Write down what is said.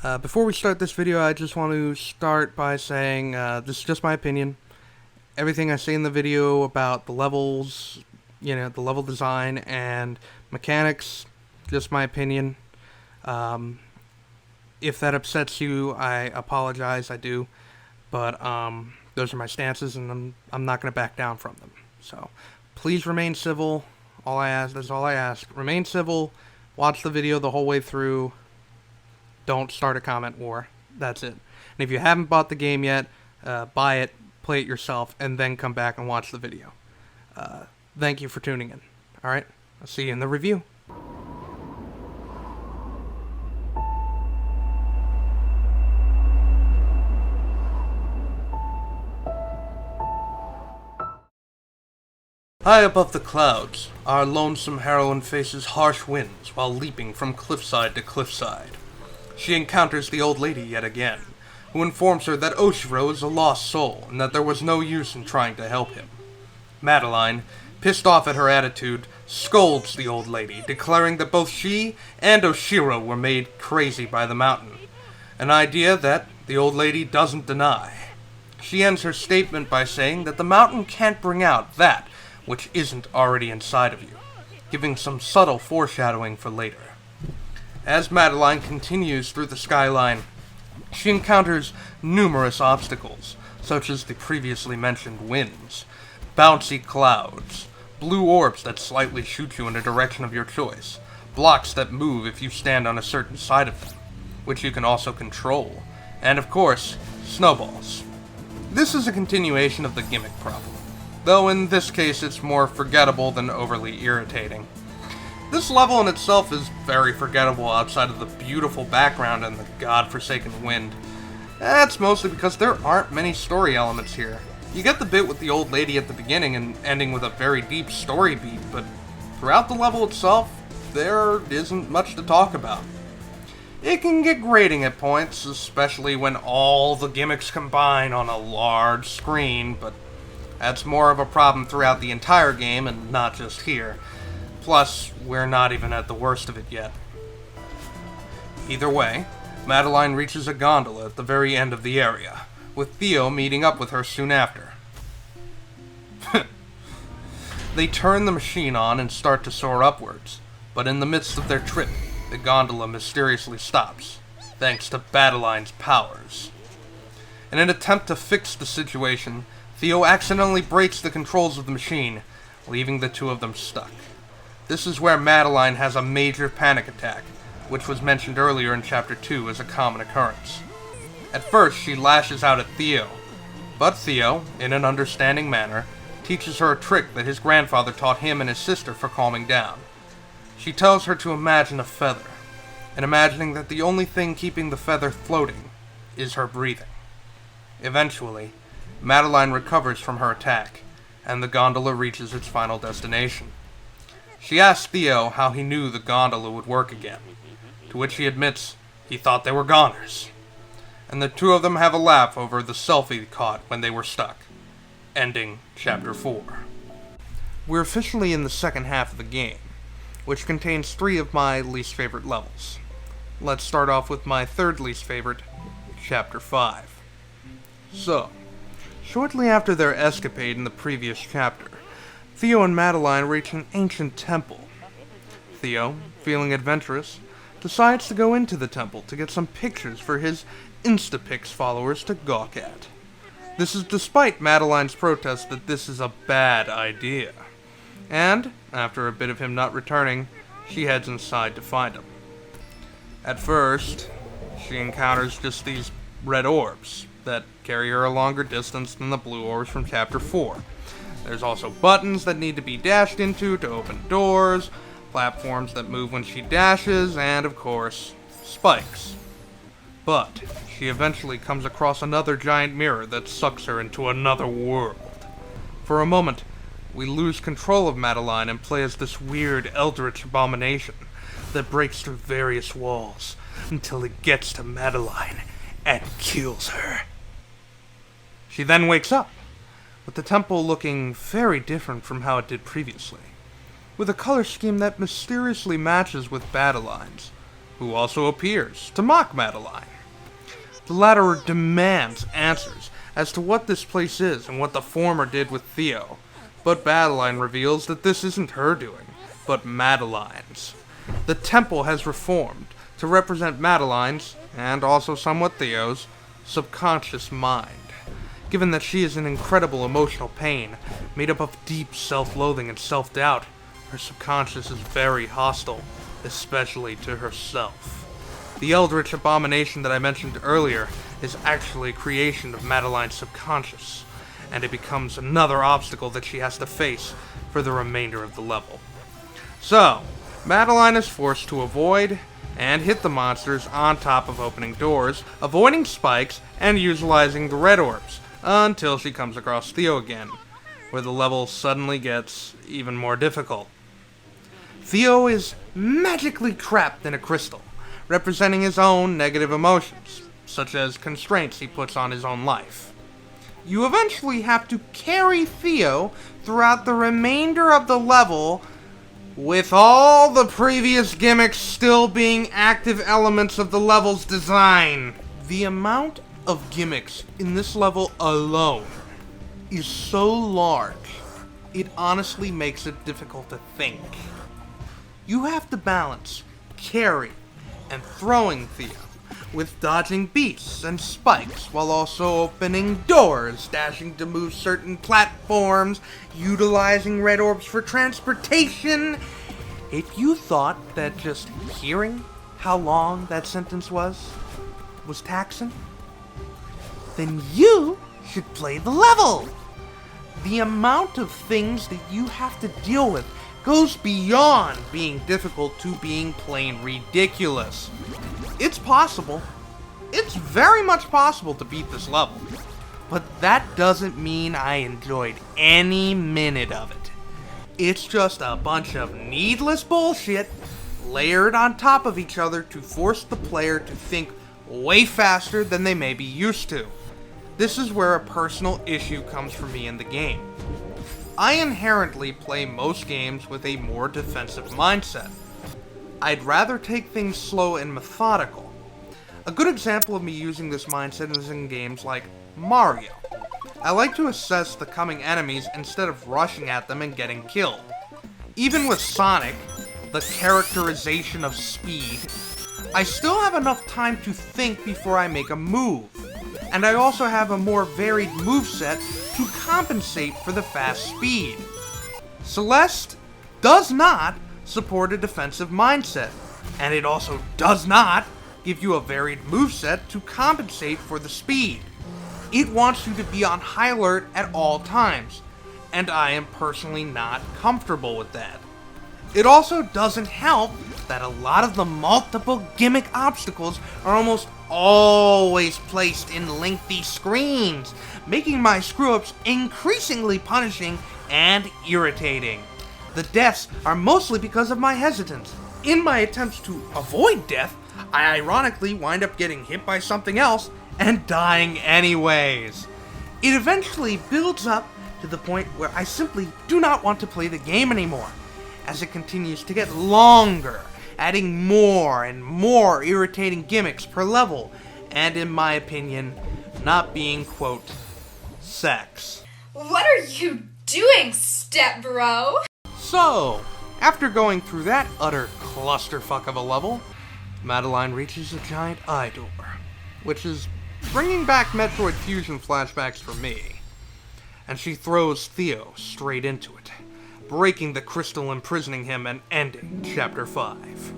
Before we start this video, I just want to start by saying this is just my opinion. Everything I say in the video about the levels, the level design and mechanics, just my opinion. If that upsets you, I apologize, I do. But those are my stances, and I'm not going to back down from them. So please remain civil. That's all I ask. Remain civil. Watch the video the whole way through. Don't start a comment war. That's it. And if you haven't bought the game yet, buy it, play it yourself, and then come back and watch the video. Thank you for tuning in. Alright? I'll see you in the review. High above the clouds, our lonesome heroine faces harsh winds while leaping from cliffside to cliffside. She encounters the old lady yet again, who informs her that Oshiro is a lost soul and that there was no use in trying to help him. Madeline, pissed off at her attitude, scolds the old lady, declaring that both she and Oshiro were made crazy by the mountain, an idea that the old lady doesn't deny. She ends her statement by saying that the mountain can't bring out that which isn't already inside of you, giving some subtle foreshadowing for later. As Madeline continues through the skyline, she encounters numerous obstacles, such as the previously mentioned winds, bouncy clouds, blue orbs that slightly shoot you in a direction of your choice, blocks that move if you stand on a certain side of them, which you can also control, and of course, snowballs. This is a continuation of the gimmick problem, though in this case it's more forgettable than overly irritating. This level in itself is very forgettable outside of the beautiful background and the godforsaken wind. That's mostly because there aren't many story elements here. You get the bit with the old lady at the beginning and ending with a very deep story beat, but throughout the level itself, there isn't much to talk about. It can get grating at points, especially when all the gimmicks combine on a large screen, but that's more of a problem throughout the entire game and not just here. Plus, we're not even at the worst of it yet. Either way, Madeline reaches a gondola at the very end of the area, with Theo meeting up with her soon after. They turn the machine on and start to soar upwards, but in the midst of their trip, the gondola mysteriously stops, thanks to Madeline's powers. In an attempt to fix the situation, Theo accidentally breaks the controls of the machine, leaving the two of them stuck. This is where Madeline has a major panic attack, which was mentioned earlier in Chapter 2 as a common occurrence. At first, she lashes out at Theo, but Theo, in an understanding manner, teaches her a trick that his grandfather taught him and his sister for calming down. She tells her to imagine a feather, and imagining that the only thing keeping the feather floating is her breathing. Eventually, Madeline recovers from her attack, and the gondola reaches its final destination. She asks Theo how he knew the gondola would work again, to which he admits he thought they were goners. And the two of them have a laugh over the selfie caught when they were stuck, ending Chapter 4. We're officially in the second half of the game, which contains 3 of my least favorite levels. Let's start off with my third least favorite, Chapter 5. So, shortly after their escapade in the previous chapter, Theo and Madeline reach an ancient temple. Theo, feeling adventurous, decides to go into the temple to get some pictures for his Instapics followers to gawk at. This is despite Madeline's protest that this is a bad idea. And, after a bit of him not returning, she heads inside to find him. At first, she encounters just these red orbs that carry her a longer distance than the blue orbs from Chapter 4. There's also buttons that need to be dashed into to open doors, platforms that move when she dashes, and of course, spikes. But she eventually comes across another giant mirror that sucks her into another world. For a moment, we lose control of Madeline and play as this weird eldritch abomination that breaks through various walls until it gets to Madeline and kills her. She then wakes up, with the temple looking very different from how it did previously, with a color scheme that mysteriously matches with Madeline's, who also appears to mock Madeline. The latter demands answers as to what this place is and what the former did with Theo, but Madeline reveals that this isn't her doing, but Madeline's. The temple has reformed to represent Madeline's, and also somewhat Theo's, subconscious mind. Given that she is in incredible emotional pain, made up of deep self-loathing and self-doubt, her subconscious is very hostile, especially to herself. The eldritch abomination that I mentioned earlier is actually a creation of Madeline's subconscious, and it becomes another obstacle that she has to face for the remainder of the level. So, Madeline is forced to avoid and hit the monsters on top of opening doors, avoiding spikes and utilizing the red orbs, until she comes across Theo again, where the level suddenly gets even more difficult. Theo is magically trapped in a crystal, representing his own negative emotions, such as constraints he puts on his own life. You eventually have to carry Theo throughout the remainder of the level, with all the previous gimmicks still being active elements of the level's design. The amount of gimmicks in this level alone is so large, it honestly makes it difficult to think. You have to balance carry and throwing Theo with dodging beasts and spikes, while also opening doors, dashing to move certain platforms, utilizing red orbs for transportation. If you thought that just hearing how long that sentence was taxing, then you should play the level. The amount of things that you have to deal with goes beyond being difficult to being plain ridiculous. It's possible. It's very much possible to beat this level. But that doesn't mean I enjoyed any minute of it. It's just a bunch of needless bullshit layered on top of each other to force the player to think way faster than they may be used to. This is where a personal issue comes for me in the game. I inherently play most games with a more defensive mindset. I'd rather take things slow and methodical. A good example of me using this mindset is in games like Mario. I like to assess the coming enemies instead of rushing at them and getting killed. Even with Sonic, the characterization of speed, I still have enough time to think before I make a move. And I also have a more varied moveset to compensate for the fast speed. Celeste does not support a defensive mindset, and it also does not give you a varied moveset to compensate for the speed. It wants you to be on high alert at all times, and I am personally not comfortable with that. It also doesn't help that a lot of the multiple gimmick obstacles are almost always placed in lengthy screens, making my screw-ups increasingly punishing and irritating. The deaths are mostly because of my hesitance. In my attempts to avoid death, I ironically wind up getting hit by something else and dying anyways. It eventually builds up to the point where I simply do not want to play the game anymore, as it continues to get longer, adding more and more irritating gimmicks per level, and in my opinion, not being, quote, sex. What are you doing, step bro? So, after going through that utter clusterfuck of a level, Madeline reaches a giant eye door, which is bringing back Metroid Fusion flashbacks for me, and she throws Theo straight into it, breaking the crystal imprisoning him and ending Chapter 5.